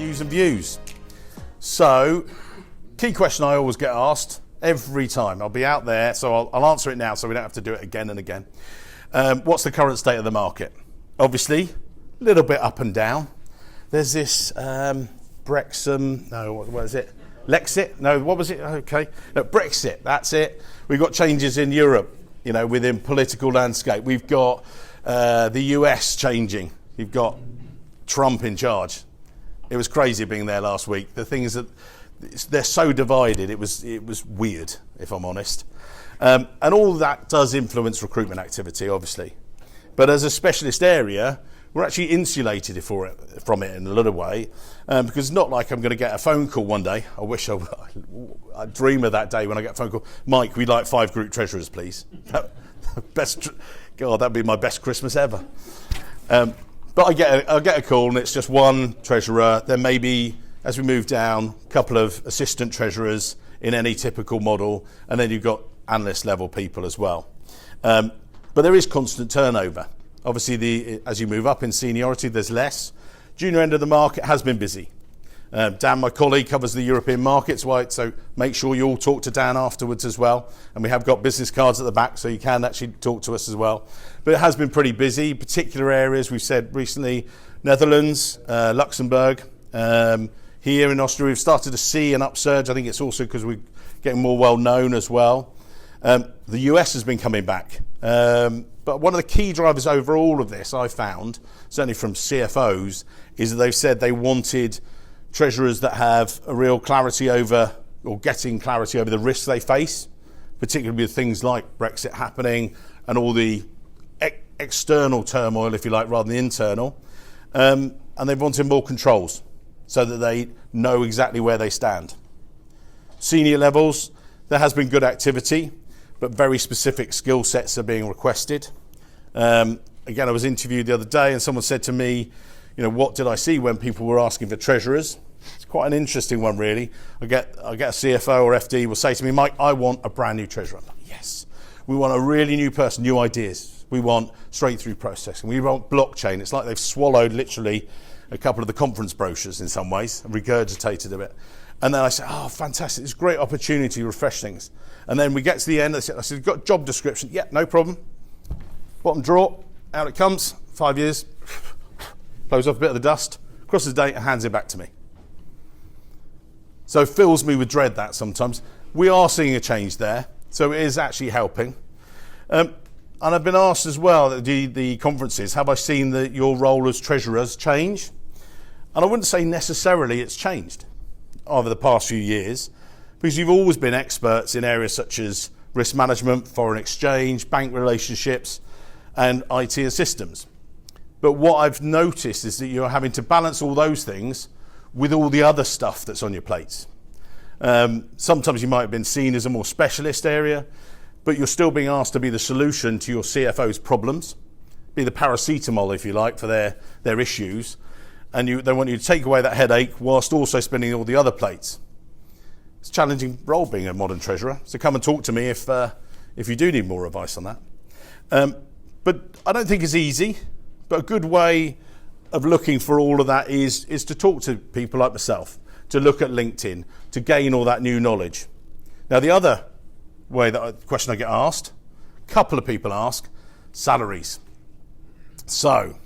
news and views. So, key question I always get asked every time. I'll be out there, so I'll answer it now so we don't have to do it again and again. What's the current state of the market? Obviously, a little bit up and down. There's this Brexit, no, what is it? Lexit? No, what was it? Okay. No, Brexit, that's it. We've got changes in Europe, you know, within political landscape. We've got the US changing. You've got Trump in charge. It was crazy being there last week. The thing is that they're so divided, it was weird, if I'm honest. And all that does influence recruitment activity, obviously. But as a specialist area, we're actually insulated from it in a little way, because it's not like I'm going to get a phone call one day. I wish I dream of that day when I get a phone call. Mike, we'd like 5 group treasurers, please. God, that'd be my best Christmas ever. But I get a call and it's just one treasurer. There may be, as we move down, a couple of assistant treasurers in any typical model, and then you've got analyst level people as well. But there is constant turnover. Obviously, as you move up in seniority, there's less. Junior end of the market has been busy. Dan, my colleague, covers the European markets, right? So make sure you all talk to Dan afterwards as well. And we have got business cards at the back, so you can actually talk to us as well. But it has been pretty busy. Particular areas, we've said recently, Netherlands, Luxembourg. Here in Austria, we've started to see an upsurge. I think it's also because we're getting more well known as well. The US has been coming back. But one of the key drivers over all of this, I found, certainly from CFOs, is that they've said they wanted treasurers that have a real clarity over, or getting clarity over the risks they face, particularly with things like Brexit happening and all the external turmoil, if you like, rather than the internal. And they've wanted more controls so that they know exactly where they stand. Senior levels, there has been good activity, but very specific skill sets are being requested. Again, I was interviewed the other day and someone said to me, you know, what did I see when people were asking for treasurers? It's quite an interesting one, really. I get a CFO or FD will say to me, Mike, I want a brand new treasurer. I'm like, yes, we want a really new person, new ideas. We want straight through processing. We want blockchain. It's like they've swallowed literally a couple of the conference brochures in some ways, and regurgitated a bit. And then I said, oh, fantastic, it's a great opportunity to refresh things. And then we get to the end, I said, you've got job description. Yeah, no problem. Bottom drawer, out it comes, 5 years, blows off a bit of the dust, crosses the date and hands it back to me. So it fills me with dread, that sometimes. We are seeing a change there, so it is actually helping. And I've been asked as well at the conferences, have I seen your role as treasurers change? And I wouldn't say necessarily it's changed over the past few years, because you've always been experts in areas such as risk management, foreign exchange, bank relationships, and IT and systems. But what I've noticed is that you're having to balance all those things with all the other stuff that's on your plates. Sometimes you might have been seen as a more specialist area, but you're still being asked to be the solution to your CFO's problems, be the paracetamol, if you like, for their issues. And they want you to take away that headache whilst also spinning all the other plates. It's a challenging role being a modern treasurer, so come and talk to me if you do need more advice on that. But I don't think it's easy, but a good way of looking for all of that is to talk to people like myself, to look at LinkedIn, to gain all that new knowledge. Now the other question I get asked, a couple of people ask, salaries. So,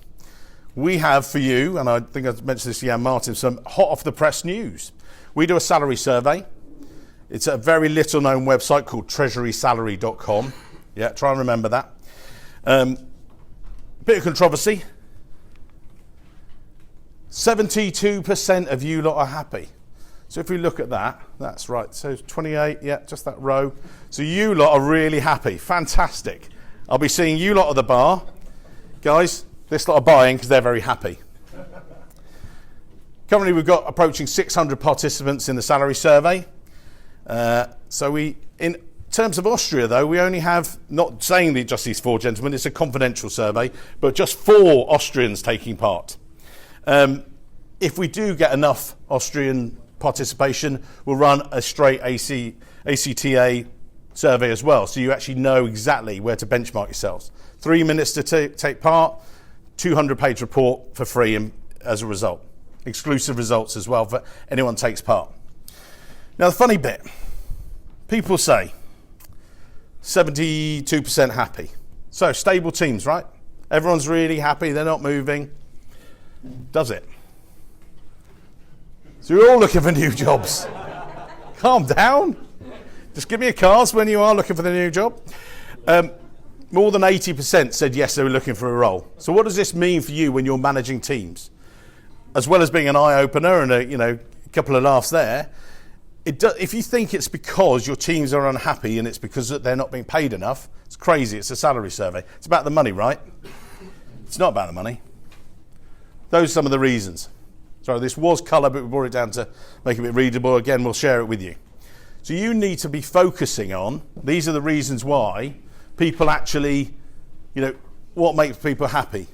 we have for you, and I think I mentioned this to Jan Martin, some hot off the press news. We do a salary survey. It's a very little known website called treasurysalary.com. Yeah, try and remember that. Bit of controversy. 72% of you lot are happy. So if we look at that, that's right. So 28, yeah, just that row. So you lot are really happy. Fantastic. I'll be seeing you lot at the bar. Guys, this lot are buying because they're very happy. Currently, we've got approaching 600 participants in the salary survey. So in terms of Austria, though, we only have, not saying that just these 4 gentlemen, it's a confidential survey, but just 4 Austrians taking part. If we do get enough Austrian participation, we'll run a straight ACTA survey as well, so you actually know exactly where to benchmark yourselves. 3 minutes to take part, 200-page report for free as a result. exclusive results as well for anyone takes part. Now the funny bit, people say 72% happy. So stable teams, right? Everyone's really happy, they're not moving. Does it? So you're all looking for new jobs. Calm down. Just give me a card when you are looking for the new job. More than 80% said yes, they were looking for a role. So what does this mean for you when you're managing teams? As well as being an eye-opener and a couple of laughs there, if you think it's because your teams are unhappy and it's because they're not being paid enough, it's crazy. It's a salary survey. It's about the money, right? It's not about the money. Those are some of the reasons. So this was colour, but we brought it down to make it a bit readable. Again, we'll share it with you. So you need to be focusing on, these are the reasons why people actually, what makes people happy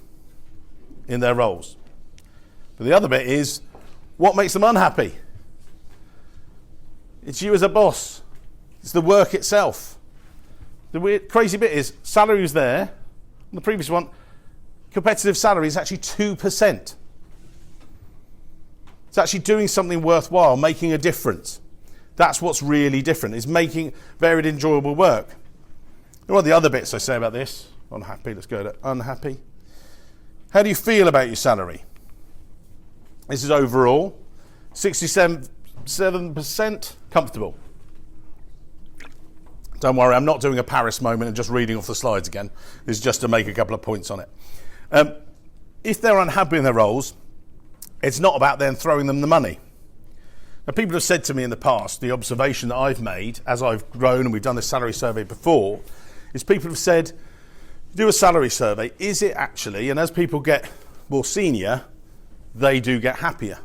in their roles. But the other bit is, what makes them unhappy? It's you as a boss. It's the work itself. The weird, crazy bit is, salary was there. On the previous one, competitive salary is actually 2%. It's actually doing something worthwhile, making a difference. That's what's really different, is making varied, enjoyable work. And what are the other bits I say about this? Unhappy, let's go to unhappy. How do you feel about your salary? This is overall. 67% comfortable. Don't worry, I'm not doing a Paris moment and just reading off the slides again. This is just to make a couple of points on it. If they're unhappy in their roles, it's not about then throwing them the money. Now, people have said to me in the past, the observation that I've made as I've grown and we've done this salary survey before, is people have said, do a salary survey, is it actually, and as people get more senior, they do get happier.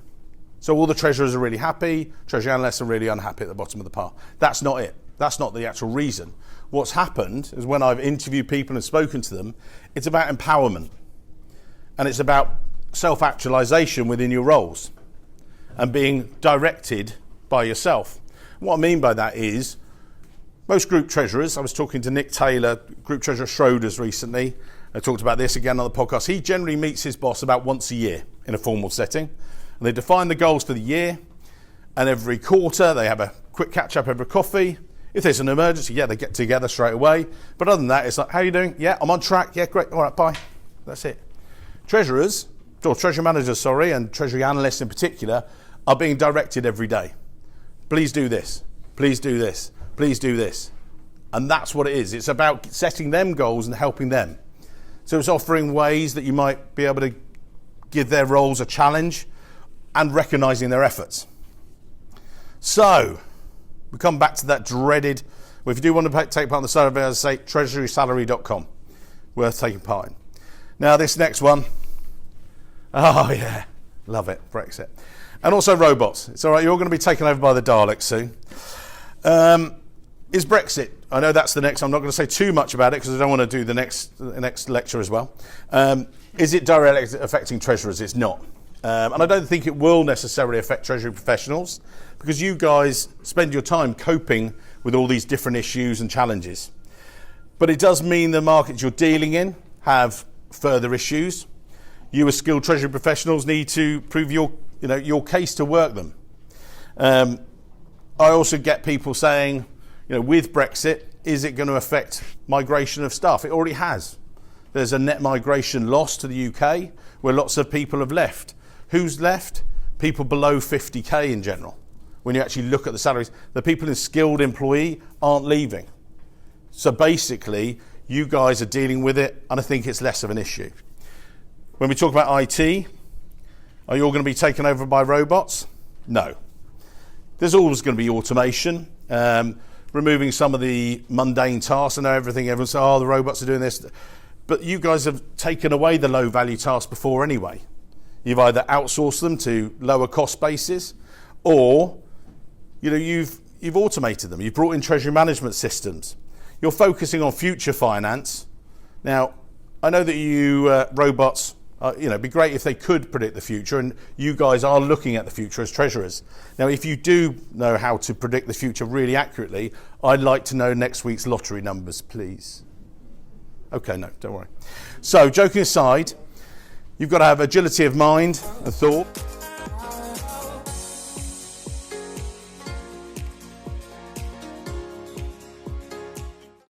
So all the treasurers are really happy, treasury analysts are really unhappy at the bottom of the pile. That's not it. That's not the actual reason. What's happened is when I've interviewed people and spoken to them, it's about empowerment. And it's about self-actualization within your roles and being directed by yourself. What I mean by that is, most group treasurers, I was talking to Nick Taylor, Group Treasurer Schroders recently, I talked about this again on the podcast, he generally meets his boss about once a year in a formal setting, and they define the goals for the year, and every quarter they have a quick catch-up over coffee. If there's an emergency, they get together straight away, but other than that, it's like, how are you doing? Yeah, I'm on track, yeah, great, all right, bye. That's it. Treasurers, or treasury managers, and treasury analysts in particular, are being directed every day. Please do this. Please do this. Please do this. And that's what it is. It's about setting them goals and helping them. So it's offering ways that you might be able to give their roles a challenge and recognising their efforts. So we come back to that dreaded, well, if you do want to take part in the survey, as I say, treasurysalary.com. Worth taking part in. Now this next one, oh yeah, love it, Brexit. And also robots. It's all right, you're all going to be taken over by the Daleks soon. Is Brexit, I know that's the next, I'm not going to say too much about it because I don't want to do the next lecture as well. Is it directly affecting treasurers? It's not. And I don't think it will necessarily affect treasury professionals because you guys spend your time coping with all these different issues and challenges. But it does mean the markets you're dealing in have further issues. You as skilled treasury professionals need to prove your case to work them. I also get people saying, with Brexit, is it going to affect migration of staff? It already has. There's a net migration loss to the UK where lots of people have left. Who's left? People below 50k in general. When you actually look at the salaries, the people in skilled employee aren't leaving. So basically, you guys are dealing with it, and I think it's less of an issue. When we talk about IT, are you all going to be taken over by robots? No. There's always going to be automation, removing some of the mundane tasks. I know everyone says, the robots are doing this. But you guys have taken away the low-value tasks before anyway. You've either outsourced them to lower cost bases, or you've automated them. You've brought in treasury management systems. You're focusing on future finance. Now, I know that robots, it'd be great if they could predict the future, and you guys are looking at the future as treasurers. Now, if you do know how to predict the future really accurately, I'd like to know next week's lottery numbers, please. Okay, no, don't worry. So, joking aside, you've got to have agility of mind and thought.